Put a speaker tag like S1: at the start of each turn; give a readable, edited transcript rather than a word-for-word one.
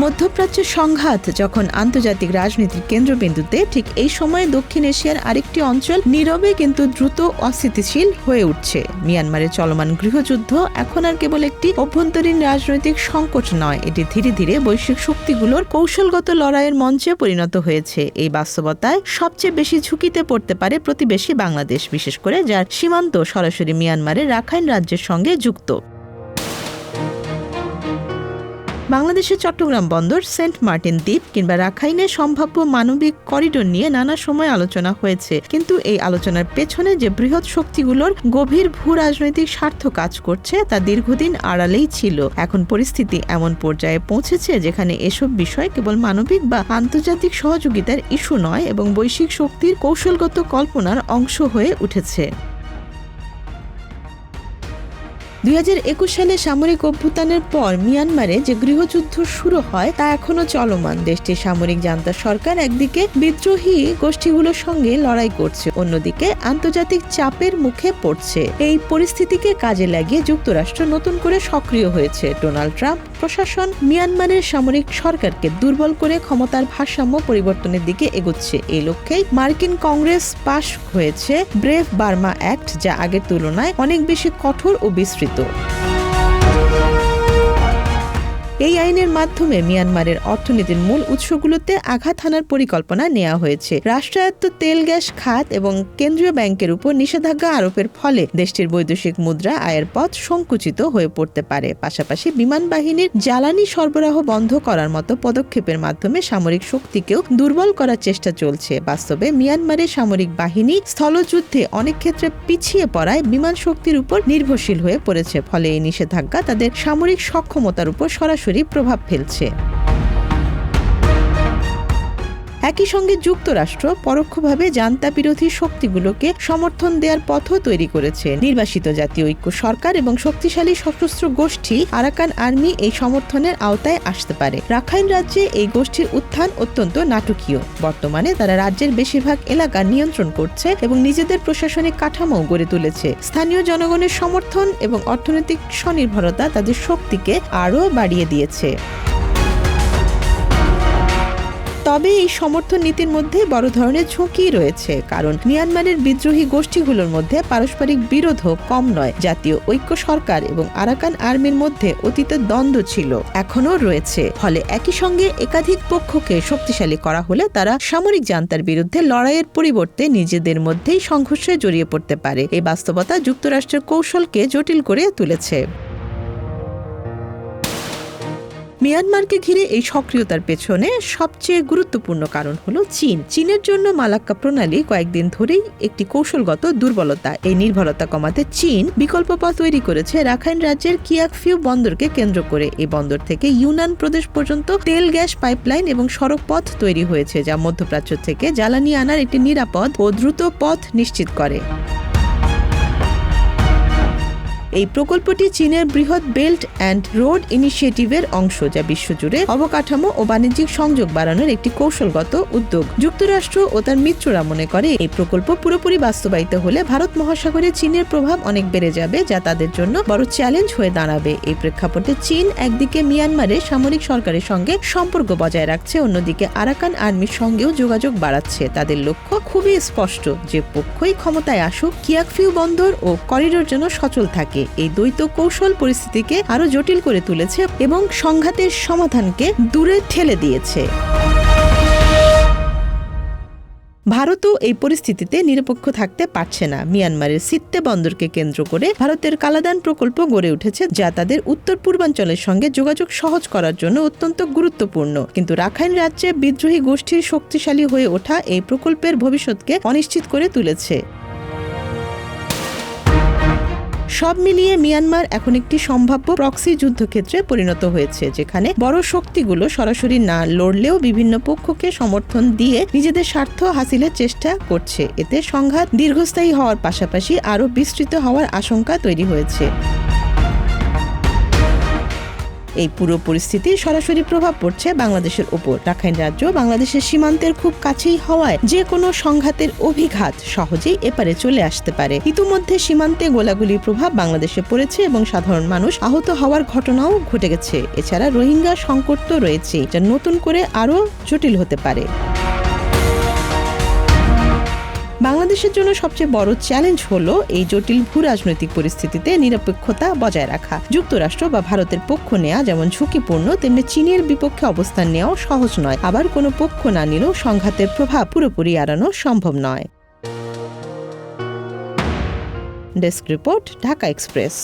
S1: মধ্যপ্রাচ্যের সংঘাত যখন আন্তর্জাতিক রাজনীতির কেন্দ্রবিন্দুতে, ঠিক এই সময়ে দক্ষিণ এশিয়ার আরেকটি অঞ্চল নীরবে কিন্তু দ্রুত অস্থিতিশীল হয়ে উঠছে। মিয়ানমারের চলমান গৃহযুদ্ধ এখন আর কেবল একটি অভ্যন্তরীণ রাজনৈতিক সংকট নয়, এটি ধীরে ধীরে বৈশ্বিক শক্তিগুলোর কৌশলগত লড়াইয়ের মঞ্চে পরিণত হয়েছে। এই বাস্তবতায় সবচেয়ে বেশি ঝুঁকিতে পড়তে পারে প্রতিবেশী বাংলাদেশ, বিশেষ করে যার সীমান্ত সরাসরি মিয়ানমারের রাখাইন রাজ্যের সঙ্গে যুক্ত। বাংলাদেশের চট্টগ্রাম বন্দর, সেন্ট মার্টিন দ্বীপ কিংবা রাখাইনের সম্ভাব্য মানবিক করিডোর নিয়ে নানা সময় আলোচনা হয়েছে, কিন্তু এই আলোচনার পেছনে যে বৃহৎ শক্তিগুলোর গভীর ভূ রাজনৈতিক স্বার্থ কাজ করছে তা দীর্ঘদিন আড়ালেই ছিল। এখন পরিস্থিতি এমন পর্যায়ে পৌঁছেছে যেখানে এসব বিষয় কেবল মানবিক বা আন্তর্জাতিক সহযোগিতার ইস্যু নয় এবং বৈশ্বিক শক্তির কৌশলগত কল্পনার অংশ হয়ে উঠেছে। 2021 সালে সামরিক অভ্যুত্থানের পর মিয়ানমারে যে গৃহযুদ্ধ শুরু হয় তা এখনো চলমান। দেশটির সামরিক জান্তা সরকার একদিকে বিদ্রোহী গোষ্ঠীগুলোর সঙ্গে লড়াই করছে, অন্যদিকে আন্তর্জাতিক চাপের মুখে পড়ছে। এই পরিস্থিতিকে কাজে লাগিয়ে যুক্তরাষ্ট্র নতুন করে সক্রিয় হয়েছে। ডোনাল্ড ট্রাম্প প্রশাসন মিয়ানমারের সামরিক সরকারকে দুর্বল করে ক্ষমতার ভারসাম্য পরিবর্তনের দিকে এগোচ্ছে। এই লক্ষ্যেই মার্কিন কংগ্রেস পাশ হয়েছে ব্রেভ বার্মা অ্যাক্ট, যা আগের তুলনায় অনেক বেশি কঠোর ও বিস্তৃত। এই আইনের মাধ্যমে মিয়ানমারের অর্থনীতির মূল উৎসগুলোতে আঘাত হানার পরিকল্পনা নেওয়া হয়েছে। রাষ্ট্রায়ত্ত তেল গ্যাস খাত এবং কেন্দ্রীয় ব্যাংকের উপর নিষেধাজ্ঞা আরোপের ফলে দেশটির বৈদেশিক মুদ্রা আয়ের পথ সংকুচিত হয়ে পড়তে পারে। পাশাপাশি বিমান বাহিনীর জ্বালানি সরবরাহ বন্ধ করার মতো পদক্ষেপের মাধ্যমে সামরিক শক্তিকেও দুর্বল করার চেষ্টা চলছে। বাস্তবে মিয়ানমারের সামরিক বাহিনী স্থলযুদ্ধে অনেক ক্ষেত্রে পিছিয়ে পড়ায় বিমান শক্তির উপর নির্ভরশীল হয়ে পড়েছে, ফলে এই নিষেধাজ্ঞা তাদের সামরিক সক্ষমতার উপর সরাসরি প্রভাব ফেলছে। একই সঙ্গে যুক্তরাষ্ট্র পরোক্ষভাবে জান্তা বিরোধী শক্তিগুলোকে সমর্থন দেওয়ার পথও তৈরি করেছে। নির্বাসিত জাতীয় ঐক্য সরকার এবং শক্তিশালী সশস্ত্র গোষ্ঠী আরাকান আর্মি এই সমর্থনের আওতায় আসতে পারে। রাখাইন রাজ্যে এই গোষ্ঠীর উত্থান অত্যন্ত নাটকীয়। বর্তমানে তারা রাজ্যের বেশিরভাগ এলাকা নিয়ন্ত্রণ করছে এবং নিজেদের প্রশাসনিক কাঠামো গড়ে তুলেছে। স্থানীয় জনগণের সমর্থন এবং অর্থনৈতিক স্বনির্ভরতা তাদের শক্তিকে আরও বাড়িয়ে দিয়েছে। তবে এই সমর্থন নীতির মধ্যে বড় ধরনের ঝুঁকি রয়েছে, কারণ মিয়ানমারের বিদ্রোহী গোষ্ঠীগুলোর মধ্যে পারস্পরিক বিরোধও কম নয়। জাতীয় ঐক্য সরকার এবং আরাকান আর্মির মধ্যে অতীতে দ্বন্দ্ব ছিল, এখনও রয়েছে। ফলে একই সঙ্গে একাধিক পক্ষকে শক্তিশালী করা হলে তারা সামরিক জান্তার বিরুদ্ধে লড়াইয়ের পরিবর্তে নিজেদের মধ্যেই সংঘর্ষে জড়িয়ে পড়তে পারে। এই বাস্তবতা যুক্তরাষ্ট্রের কৌশলকে জটিল করে তুলেছে। মিয়ানমারকে ঘিরে এই সক্রিয়তার পেছনে সবচেয়ে গুরুত্বপূর্ণ কারণ হলো চীন। চীনের জন্য মালাক্কা প্রণালী কয়েকদিন ধরেই একটি কৌশলগত দুর্বলতা। এই নির্ভরতা কমাতে চীন বিকল্প পথ তৈরি করেছে রাখাইন রাজ্যের কিয়াকফিউ বন্দরকে কেন্দ্র করে। এই বন্দর থেকে ইউনান প্রদেশ পর্যন্ত তেল গ্যাস পাইপলাইন এবং সড়ক পথ তৈরি হয়েছে, যা মধ্যপ্রাচ্য থেকে জ্বালানি আনার একটি নিরাপদ ও দ্রুত পথ নিশ্চিত করে। এই প্রকল্পটি চীনের বৃহৎ বেল্ট অ্যান্ড রোড ইনিশিয়েটিভের অংশ, যা বিশ্বজুড়ে অবকাঠামো ও বাণিজ্যিক সংযোগ বাড়ানোর একটি কৌশলগত উদ্যোগ। যুক্তরাষ্ট্র ও তার মিত্ররা মনে করে এই প্রকল্প পুরোপুরি বাস্তবায়িত হলে ভারত মহাসাগরে চীনের প্রভাব অনেক বেড়ে যাবে, যা তাদের জন্য বড় চ্যালেঞ্জ হয়ে দাঁড়াবে। এই প্রেক্ষাপটে চীন একদিকে মিয়ানমারের সামরিক সরকারের সঙ্গে সম্পর্ক বজায় রাখছে, অন্যদিকে আরাকান আর্মির সঙ্গেও যোগাযোগ বাড়াচ্ছে। তাদের লক্ষ্য খুবই স্পষ্ট, যে পক্ষই ক্ষমতায় আসুক কিয়াকফিউ বন্দর ও করিডোর যেন সচল থাকে। এই দ্বৈত কৌশল পরিস্থিতিকে আরো জটিল করে তুলেছে এবং সংঘাতের সমাধানকে দূরে ঠেলে দিয়েছে। ভারতও এই পরিস্থিতিতে নিরপেক্ষ থাকতে পারছে না। মিয়ানমারের সিত্তে বন্দরকে কেন্দ্র করে ভারতের কালাদান প্রকল্প গড়ে উঠেছে, যা তাদের উত্তর পূর্বাঞ্চলের সঙ্গে যোগাযোগ সহজ করার জন্য অত্যন্ত গুরুত্বপূর্ণ। কিন্তু রাখাইন রাজ্যে বিদ্রোহী গোষ্ঠীর শক্তিশালী হয়ে ওঠা এই প্রকল্পের ভবিষ্যৎকে অনিশ্চিত করে তুলেছে। সব মিলিয়ে মিয়ানমার এখন একটি সম্ভাব্য প্রক্সি যুদ্ধক্ষেত্রে পরিণত হয়েছে, যেখানে বড় শক্তিগুলো সরাসরি না লড়লেও বিভিন্ন পক্ষকে সমর্থন দিয়ে নিজেদের স্বার্থ হাসিলের চেষ্টা করছে। এতে সংঘাত দীর্ঘস্থায়ী হওয়ার পাশাপাশি আরও বিস্তৃত হওয়ার আশঙ্কা তৈরি হয়েছে। এই পুরো পরিস্থিতির সরাসরি প্রভাব পড়ছে বাংলাদেশের উপর। রাখাইন রাজ্য বাংলাদেশের সীমান্তের খুব কাছেই হওয়ায় যে কোনো সংঘাতের অভিঘাত সহজেই এপারে চলে আসতে পারে। ইতিমধ্যে সীমান্তে গোলাগুলির প্রভাব বাংলাদেশে পড়েছে এবং সাধারণ মানুষ আহত হওয়ার ঘটনাও ঘটে গেছে। এছাড়া রোহিঙ্গা সংকট তো রয়েছে, যা নতুন করে আরও জটিল হতে পারে। বাংলাদেশের জন্য সবচেয়ে বড় চ্যালেঞ্জ হলো এই জটিল ভূরাজনৈতিক পরিস্থিতিতে নিরপেক্ষতা বজায় রাখা। যুক্তরাষ্ট্র বা ভারতের পক্ষ নেওয়া যেমন ঝুঁকিপূর্ণ, তেমনি চীনের বিপক্ষে অবস্থান নেওয়াও সহজ নয়। আবার কোনো পক্ষ না নিলেও সংঘাতের প্রভাব পুরোপুরি এড়ানো সম্ভব নয়। Desk report, Dhaka express.